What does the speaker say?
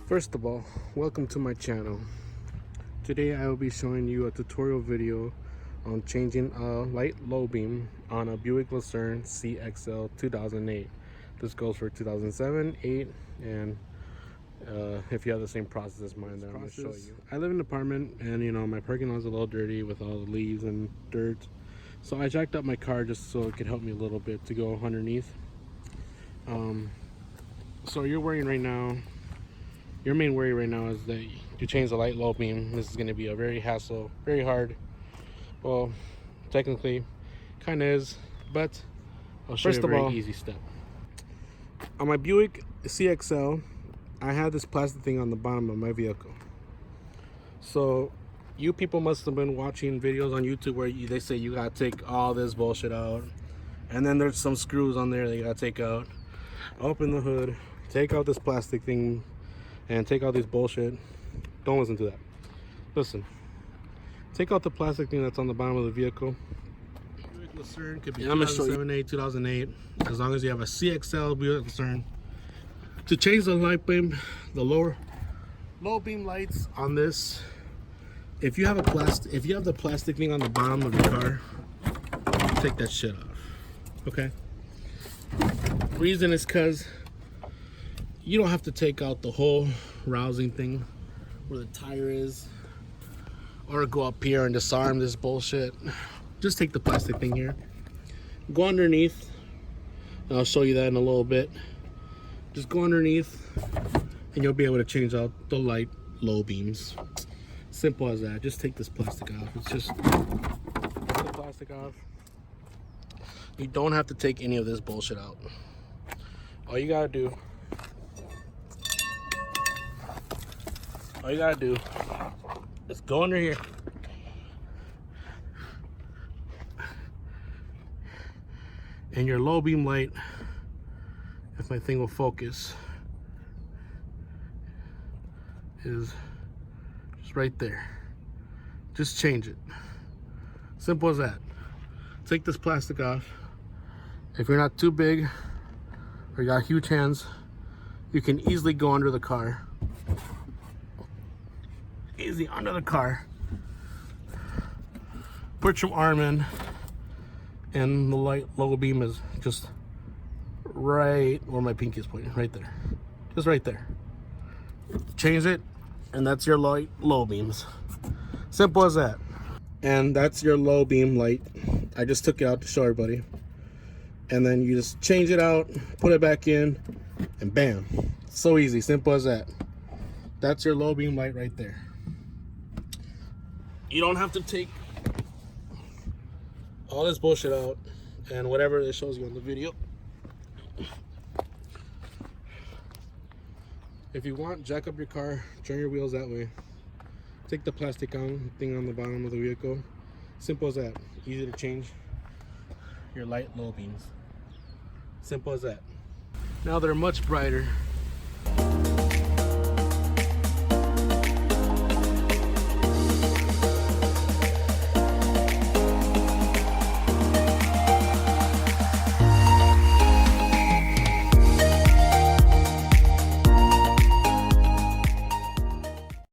First of all, welcome to my channel. Today I will be showing you a tutorial video on changing a light low beam on a Buick Lucerne CXL 2008. This goes for 2007, 8, and if you have the same process as mine, then I'm going to show you. I live in an apartment, and my parking lot's a little dirty with all the leaves and dirt. So I jacked up my car just so it could help me a little bit to go underneath. So your main worry right now is that you change the light low beam. This is going to be a very hassle, very hard. Well, technically, kind of is, but I'll show you a very easy step. On my Buick CXL, I had this plastic thing on the bottom of my vehicle. So you people must have been watching videos on YouTube where they say you gotta take all this bullshit out, and then there's some screws on there that you gotta take out. Open the hood, take out this plastic thing, and take out this bullshit. Don't listen to that. Listen. Take out the plastic thing that's on the bottom of the vehicle. Buick Lucerne could be 2007, 2008, as long as you have a CXL Buick Lucerne. To change the light beam, the low beam lights on this, if you have the plastic thing on the bottom of your car, take that shit off. Okay? Reason is because you don't have to take out the whole rousing thing where the tire is, or go up here and disarm this bullshit. Just take the plastic thing here, go underneath, and I'll show you that in a little bit. Just go underneath and you'll be able to change out the light low beams. Simple as that. Just take this plastic off. It's just take the plastic off. You don't have to take any of this bullshit out. All you gotta do is go under here and your low beam light, if my thing will focus, is just right there. Just change it. Simple as that. Take this plastic off. If you're not too big or you got huge hands, you can easily go under the car. Easy under the car. Put your arm in, and the light low beam is just right where my pinky is pointing, right there. Just right there. Change it, and that's your light low beams. Simple as that. And that's your low beam light. I just took it out to show everybody. And then you just change it out, put it back in, and bam. So easy, simple as that. That's your low beam light right there. You don't have to take all this bullshit out and whatever it shows you on the video. If you want, jack up your car, turn your wheels that way. Take the plastic thing on the bottom of the vehicle. Simple as that. Easy to change your light low beams. Simple as that. Now they're much brighter